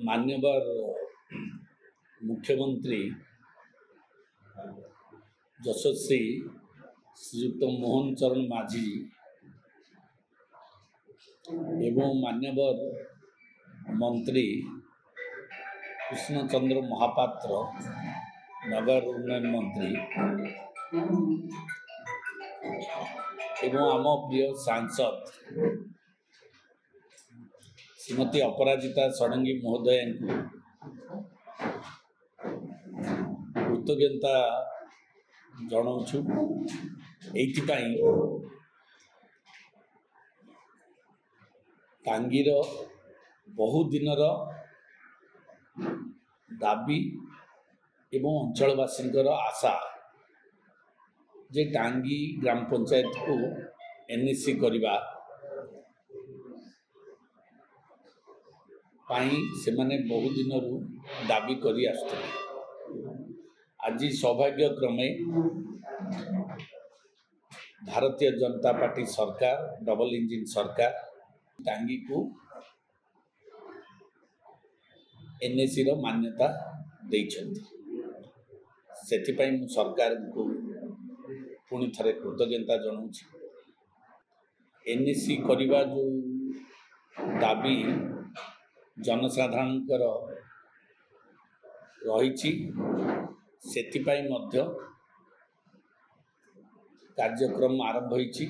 मान्यवर मुख्यमंत्री यशस्वी श्रीयुक्त मोहन चरण माझी एवं मान्यवर मंत्री कृष्णचंद्र महापात्र नगर उन्नयन मंत्री एवं आम प्रिय सांसद श्रीमती अपराजिता षडंगी महोदय कृतज्ञता जनाऊँ। एइथिपाई टांगीर बहु दिनर दाबी एवं अंचलवासी आशा जे टांगी ग्राम पंचायत को एनएसी करवा से माने बहु दिन दाबी करी आसुथिले। आज सौभाग्य क्रमे भारतीय जनता पार्टी सरकार डबल इंजिन सरकार टांगी को एनएसी रो मान्यता देइछन्ति। सेथिपाई मु सरकार को पुणी थरे कृतज्ञता जनाऊँ। एनएसी करवा जो दाबी जनसाधारणकर रही सेथिपाई मध्य कार्यक्रम आरंभ होइछि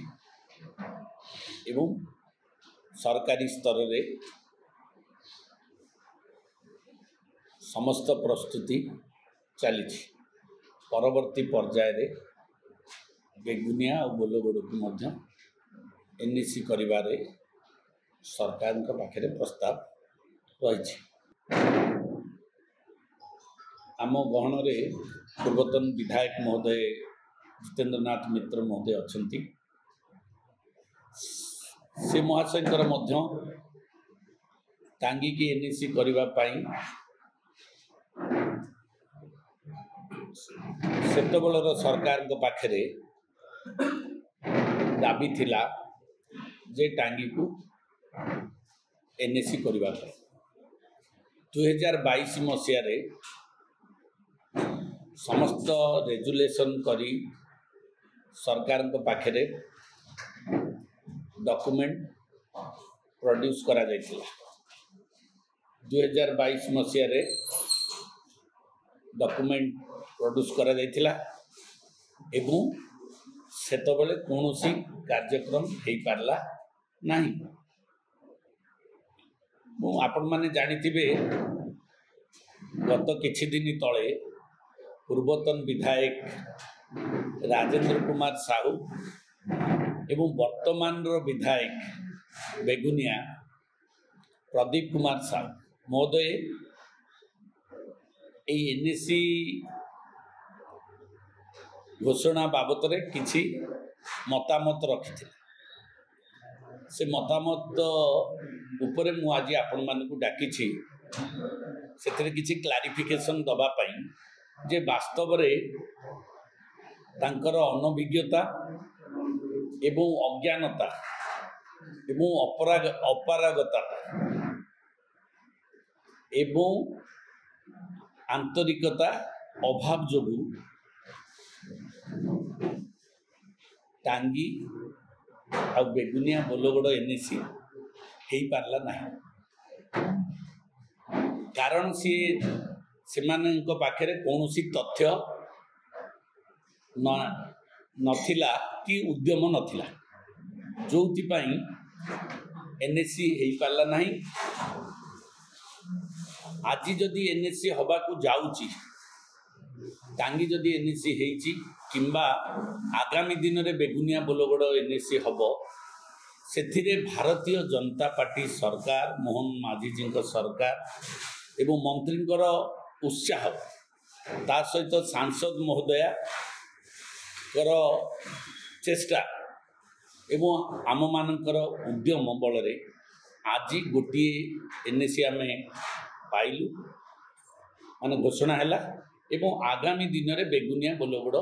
एवं सरकारी स्तर रे समस्त प्रस्तुति चली। परवर्ती पर्याय रे बेगुनिया और बोलगोड़ को मध्य एनएसी करिवारे सरकार के पाखरे प्रस्ताव रही। आम गहन रे पूर्वतन विधायक महोदय जितेंद्रनाथ मित्र महोदय अछंती। से महाशयकर मध्य टांगी की एनएसी करबा पाई सेतबेलर सरकार के पाखरे दाबी थिला जे टांगी को एनएसी करबा पाई। 2022 मसीह रे समस्त रेजुलेशन करी सरकार के पाखरे डॉक्यूमेंट प्रोड्यूस करा जायतिला। 2022 मसीह रे डॉक्यूमेंट प्रोड्यूस करा जायतिला एवं सेतबेले कोनोसी कार्यक्रम हेई पारला नाही। आपण माने जानिथिबे गत किछि दिन तले पूर्वतन विधायक राजेंद्र कुमार साहू एवं वर्तमान विधायक बेगुनिया प्रदीप कुमार साहू महोदय एनएसी घोषणा बाबत किछि मतामत रखी। से मतामत उपरे मु आज आपण मानकु डाकी से किछि क्लारिफिकेशन दबा पाई जे वास्तव रे तांकर अनभिज्ञता एवं अज्ञानता एवं अपारगता एवं आंतरिकता अभाव जोगु टांगी आ बेगुनिया बोलगोड़ एनएसी हेई पारला नहीं। कारण सी सेमानंको पाखरे कौनसी तथ्य नथिला कि उद्यम नथिला जोथि पई एनएसी हेई पारला नहीं। आज जदि एनएसी हवा को जाउची टांगी जदि एनएसी हेइची किंबा आगामी दिन रे बेगुनिया बोलगोड़ एनएसी हबो सेथिरे भारतीय जनता पार्टी सरकार मोहन माझी जी सरकार एवं मंत्रींकर उत्साह ता सहित सांसद महोदया कर चेष्टा एवं आम मानकर उद्यम बल रे आज गोटे एनएसी आम पाइलु माने घोषणा हैला एवं आगामी दिन रे बेगुनिया बोलगोड़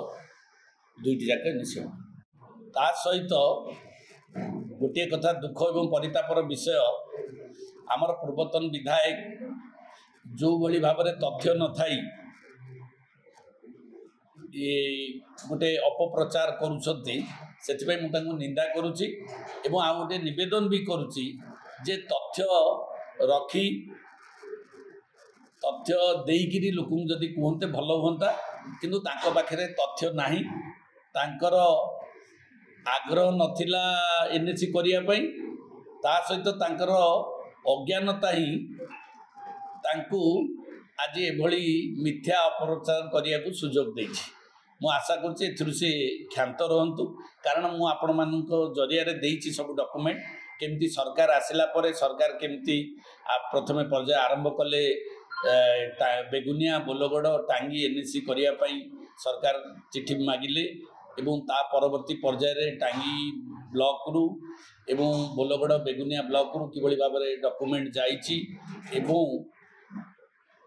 दुईटी जाक एनएसी ता सहित गोटे कथा दुख एवं परितापर विषय आमर पूर्वतन विधायक जो भली भाव में तथ्य न थाई गोटे अपप्रचार करुँच से निंदा करुच्ची एवं आ गोटे नवेदन भी करुच्ची जे तथ्य रखी तथ्य देकिरी लोक जदि कहते भल हुंता किंतु तांको पाखरे तथ्य नाही तांकर आग्रह नथिला एनएससी करिया पई ता सहित तांकर अज्ञानता ही तांकू आज एभली मिथ्या अपप्रचार करिया को सुजोग देछि। मु आशा करछि एथिरु से क्षांत रहंतु कारण मु आपण मानक जरिया रे देछि सब डॉक्यूमेंट केमती सरकार आसिला परे सरकार केमती प्रथमे पर्याय आरंभ कले बेगुनिया बोलगड़ टांगी एनएससी करिया पई सरकार चिठी मागिले एवं ता परवर्ती पर्याय रे टांगी ब्लॉक रु एवं बोलगड़ बेगुनिया ब्लॉक रु किभली भाव में डॉक्यूमेंट जाइछि एवं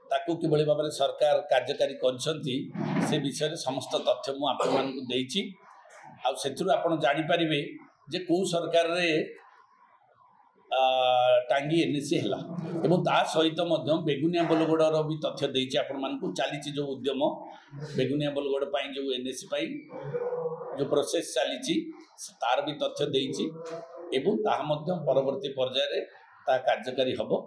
ताकू किभली भाव में सरकार कार्यकारी करछंती से विषय रे समस्त तथ्य मु आपण मानकु देछि आ सेथुरु आपण जानि परिबे जे को सरकार रे टांगी एनएससी है एवं ता सहित बेगुनिया बोलगड़ भी तथ्य देछि आपण मानकु चली जो उद्यम बेगुनिया बोलगड़ पाई जो एनएससी पाई जो प्रोसेस चली तार भी तथ्य देछि एवं ताहा मध्य परवर्ती पर्याय रे ता कार्यकारी हबो।